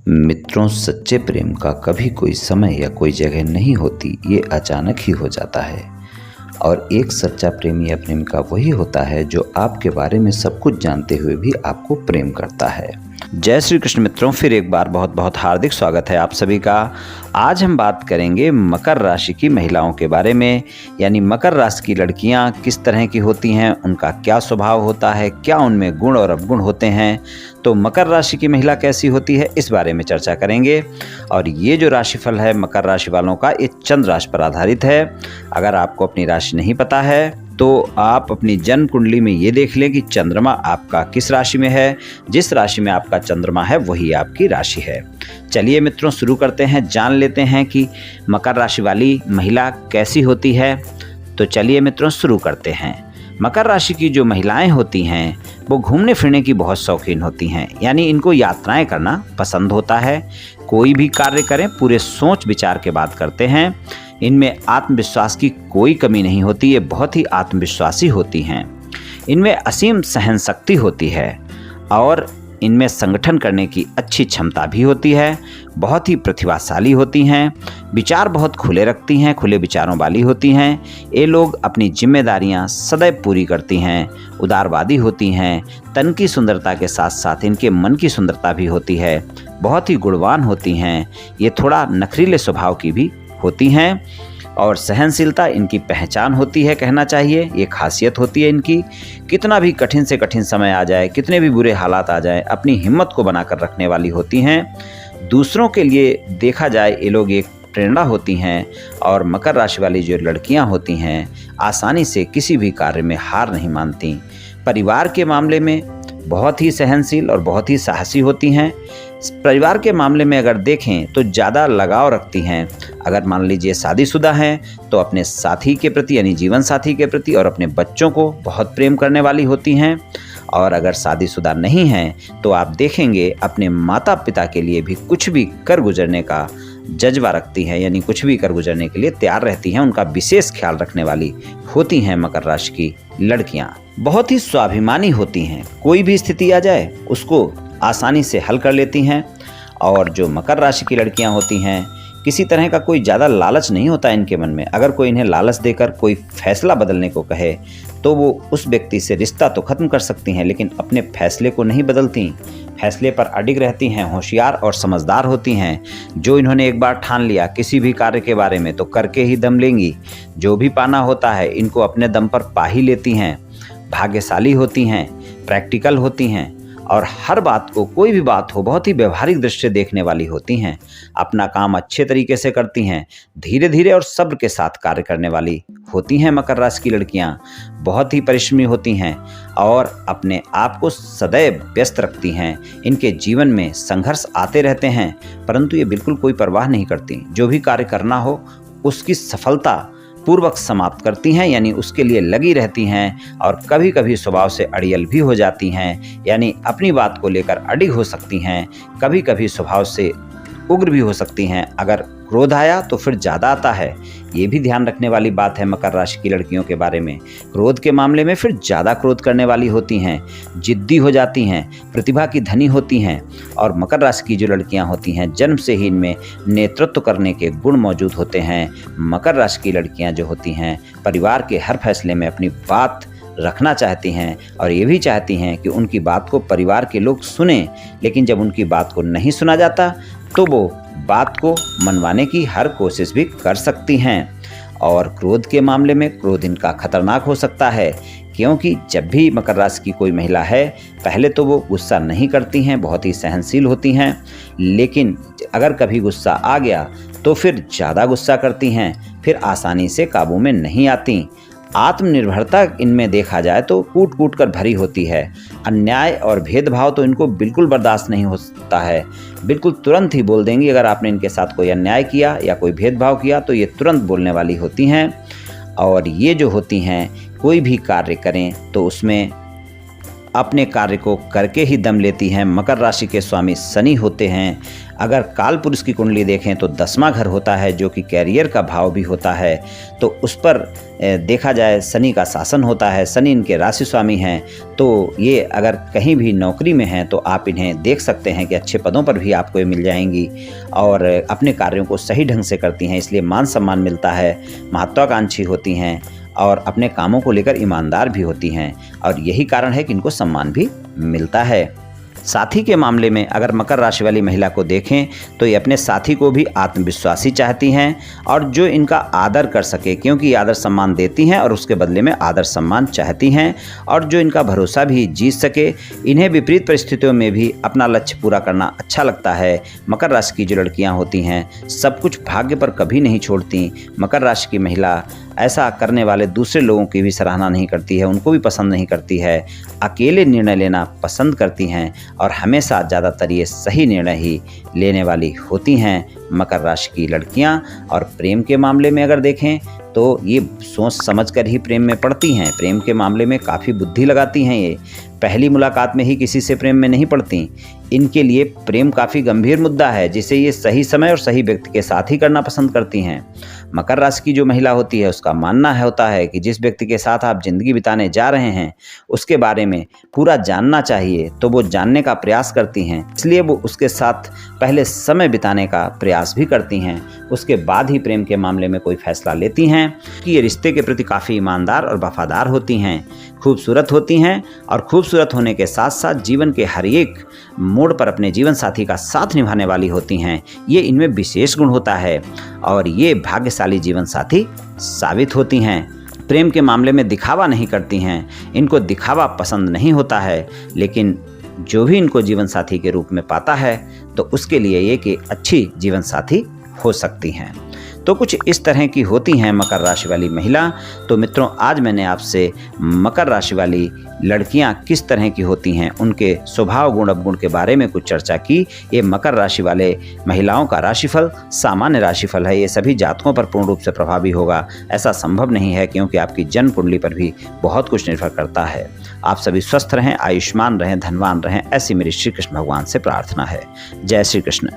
मित्रों, सच्चे प्रेम का कभी कोई समय या कोई जगह नहीं होती, ये अचानक ही हो जाता है। और एक सच्चा प्रेमी या प्रेमिका वही होता है जो आपके बारे में सब कुछ जानते हुए भी आपको प्रेम करता है। जय श्री कृष्ण मित्रों, फिर एक बार बहुत बहुत हार्दिक स्वागत है आप सभी का। आज हम बात करेंगे मकर राशि की महिलाओं के बारे में, यानी मकर राशि की लड़कियां किस तरह की होती हैं, उनका क्या स्वभाव होता है, क्या उनमें गुण और अवगुण होते हैं। तो मकर राशि की महिला कैसी होती है, इस बारे में चर्चा करेंगे। और ये जो राशिफल है मकर राशि वालों का, ये चंद्र राशि पर आधारित है। अगर आपको अपनी राशि नहीं पता है तो आप अपनी जन्म कुंडली में ये देख लें कि चंद्रमा आपका किस राशि में है। जिस राशि में आपका चंद्रमा है वही आपकी राशि है। चलिए मित्रों, शुरू करते हैं, जान लेते हैं कि मकर राशि वाली महिला कैसी होती है। तो चलिए मित्रों, शुरू करते हैं। मकर राशि की जो महिलाएं होती हैं वो घूमने फिरने की बहुत शौकीन होती हैं, यानी इनको यात्राएं करना पसंद होता है। कोई भी कार्य करें पूरे सोच विचार के बाद करते हैं। इनमें आत्मविश्वास की कोई कमी नहीं होती, ये बहुत ही आत्मविश्वासी होती हैं। इनमें असीम सहन शक्ति होती है और इनमें संगठन करने की अच्छी क्षमता भी होती है। बहुत ही प्रतिभाशाली होती हैं, विचार बहुत खुले रखती हैं, खुले विचारों वाली होती हैं। ये लोग अपनी जिम्मेदारियां सदैव पूरी करती हैं, उदारवादी होती हैं। तन की सुंदरता के साथ साथ इनके मन की सुंदरता भी होती है। बहुत ही गुणवान होती हैं। ये थोड़ा नखरीले स्वभाव की भी होती हैं और सहनशीलता इनकी पहचान होती है, कहना चाहिए ये खासियत होती है इनकी। कितना भी कठिन से कठिन समय आ जाए, कितने भी बुरे हालात आ जाए, अपनी हिम्मत को बनाकर रखने वाली होती हैं। दूसरों के लिए देखा जाए ये लोग एक प्रेरणा होती हैं। और मकर राशि वाली जो लड़कियां होती हैं आसानी से किसी भी कार्य में हार नहीं मानती। परिवार के मामले में बहुत ही सहनशील और बहुत ही साहसी होती हैं। परिवार के मामले में अगर देखें तो ज़्यादा लगाव रखती हैं। अगर मान लीजिए शादीशुदा हैं तो अपने साथी के प्रति, यानी जीवन साथी के प्रति, और अपने बच्चों को बहुत प्रेम करने वाली होती हैं। और अगर शादीशुदा नहीं हैं तो आप देखेंगे अपने माता पिता के लिए भी कुछ भी कर गुजरने का जज्बा रखती हैं, यानी कुछ भी कर गुजरने के लिए तैयार रहती हैं। उनका विशेष ख्याल रखने वाली होती हैं मकर राशि की लड़कियां। बहुत ही स्वाभिमानी होती हैं, कोई भी स्थिति आ जाए उसको आसानी से हल कर लेती हैं। और जो मकर राशि की लड़कियां होती हैं, किसी तरह का कोई ज़्यादा लालच नहीं होता इनके मन में। अगर कोई इन्हें लालच देकर कोई फैसला बदलने को कहे तो वो उस व्यक्ति से रिश्ता तो ख़त्म कर सकती हैं, लेकिन अपने फैसले को नहीं बदलती। फैसले पर अडिग रहती हैं, होशियार और समझदार होती हैं। जो इन्होंने एक बार ठान लिया किसी भी कार्य के बारे में तो करके ही दम लेंगी। जो भी पाना होता है इनको अपने दम पर पा ही लेती हैं। भाग्यशाली होती हैं, प्रैक्टिकल होती हैं और हर बात को, कोई भी बात हो, बहुत ही व्यवहारिक दृष्टि से देखने वाली होती हैं। अपना काम अच्छे तरीके से करती हैं। धीरे धीरे और सब्र के साथ कार्य करने वाली होती हैं मकर राशि की लड़कियां। बहुत ही परिश्रमी होती हैं और अपने आप को सदैव व्यस्त रखती हैं। इनके जीवन में संघर्ष आते रहते हैं परंतु ये बिल्कुल कोई परवाह नहीं करती। जो भी कार्य करना हो उसकी सफलता पूर्वक समाप्त करती हैं, यानी उसके लिए लगी रहती हैं। और कभी कभी स्वभाव से अड़ियल भी हो जाती हैं, यानी अपनी बात को लेकर अडिग हो सकती हैं। कभी कभी स्वभाव से उग्र भी हो सकती हैं। अगर क्रोध आया तो फिर ज़्यादा आता है, ये भी ध्यान रखने वाली बात है मकर राशि की लड़कियों के बारे में। क्रोध के मामले में फिर ज़्यादा क्रोध करने वाली होती हैं, जिद्दी हो जाती हैं, प्रतिभा की धनी होती हैं। और मकर राशि की जो लड़कियां होती हैं जन्म से ही इनमें नेतृत्व करने के गुण मौजूद होते हैं। मकर राशि की लड़कियां जो होती हैं परिवार के हर फैसले में अपनी बात रखना चाहती हैं और ये भी चाहती हैं कि उनकी बात को परिवार के लोग सुने। लेकिन जब उनकी बात को नहीं सुना जाता तो वो बात को मनवाने की हर कोशिश भी कर सकती हैं। और क्रोध के मामले में क्रोध इनका खतरनाक हो सकता है, क्योंकि जब भी मकर राशि की कोई महिला है पहले तो वो गुस्सा नहीं करती हैं, बहुत ही सहनशील होती हैं। लेकिन अगर कभी गुस्सा आ गया तो फिर ज़्यादा गुस्सा करती हैं, फिर आसानी से काबू में नहीं आती। आत्मनिर्भरता इनमें देखा जाए तो कूट कूट कर भरी होती है। अन्याय और भेदभाव तो इनको बिल्कुल बर्दाश्त नहीं होता है। बिल्कुल तुरंत ही बोल देंगी। अगर आपने इनके साथ कोई अन्याय किया या कोई भेदभाव किया तो ये तुरंत बोलने वाली होती हैं। और ये जो होती हैं कोई भी कार्य करें तो उसमें अपने कार्य को करके ही दम लेती हैं। मकर राशि के स्वामी शनि होते हैं। अगर काल पुरुष की कुंडली देखें तो 10वां घर होता है जो कि कैरियर का भाव भी होता है, तो उस पर देखा जाए शनि का शासन होता है। शनि इनके राशि स्वामी हैं, तो ये अगर कहीं भी नौकरी में हैं तो आप इन्हें देख सकते हैं कि अच्छे पदों पर भी आपको ये मिल जाएंगी और अपने कार्यों को सही ढंग से करती हैं, इसलिए मान सम्मान मिलता है। महत्वाकांक्षी होती हैं और अपने कामों को लेकर ईमानदार भी होती हैं और यही कारण है कि इनको सम्मान भी मिलता है। साथी के मामले में अगर मकर राशि वाली महिला को देखें तो ये अपने साथी को भी आत्मविश्वासी चाहती हैं और जो इनका आदर कर सके, क्योंकि ये आदर सम्मान देती हैं और उसके बदले में आदर सम्मान चाहती हैं, और जो इनका भरोसा भी जीत सके। इन्हें विपरीत परिस्थितियों में भी अपना लक्ष्य पूरा करना अच्छा लगता है। मकर राशि की जो लड़कियां होती हैं सब कुछ भाग्य पर कभी नहीं छोड़ती। मकर राशि की महिला ऐसा करने वाले दूसरे लोगों की भी सराहना नहीं करती है, उनको भी पसंद नहीं करती है। अकेले निर्णय लेना पसंद करती हैं और हमेशा ज़्यादातर ये सही निर्णय ही लेने वाली होती हैं मकर राशि की लड़कियां। और प्रेम के मामले में अगर देखें तो ये सोच समझ कर ही प्रेम में पड़ती हैं। प्रेम के मामले में काफ़ी बुद्धि लगाती हैं। ये पहली मुलाकात में ही किसी से प्रेम में नहीं पड़ती। इनके लिए प्रेम काफ़ी गंभीर मुद्दा है जिसे ये सही समय और सही व्यक्ति के साथ ही करना पसंद करती हैं। मकर राशि की जो महिला होती है उसका मानना होता है कि जिस व्यक्ति के साथ आप जिंदगी बिताने जा रहे हैं उसके बारे में पूरा जानना चाहिए, तो वो जानने का प्रयास करती हैं, इसलिए वो उसके साथ पहले समय बिताने का प्रयास भी करती हैं। उसके बाद ही प्रेम के मामले में कोई फैसला लेती हैं कि ये रिश्ते के प्रति काफ़ी ईमानदार और वफादार होती हैं, खूबसूरत होती हैं और खूबसूरत होने के साथ साथ जीवन के हर एक मोड़ पर अपने जीवन साथी का साथ निभाने वाली होती हैं। ये इनमें विशेष गुण होता है और ये भाग्यशाली जीवन साथी साबित होती हैं। प्रेम के मामले में दिखावा नहीं करती हैं, इनको दिखावा पसंद नहीं होता है, लेकिन जो भी इनको जीवन साथी के रूप में पाता है तो उसके लिए ये कि अच्छी जीवन साथी हो सकती हैं। तो कुछ इस तरह की होती हैं मकर राशि वाली महिला। तो मित्रों, आज मैंने आपसे मकर राशि वाली लड़कियां किस तरह की होती हैं, उनके स्वभाव गुण अवगुण के बारे में कुछ चर्चा की। ये मकर राशि वाले महिलाओं का राशिफल सामान्य राशिफल है। ये सभी जातकों पर पूर्ण रूप से प्रभावी होगा ऐसा संभव नहीं है, क्योंकि आपकी जन्म कुंडली पर भी बहुत कुछ निर्भर करता है। आप सभी स्वस्थ रहें, आयुष्मान रहें, धनवान रहें, ऐसी मेरी श्री कृष्ण भगवान से प्रार्थना है। जय श्री कृष्ण।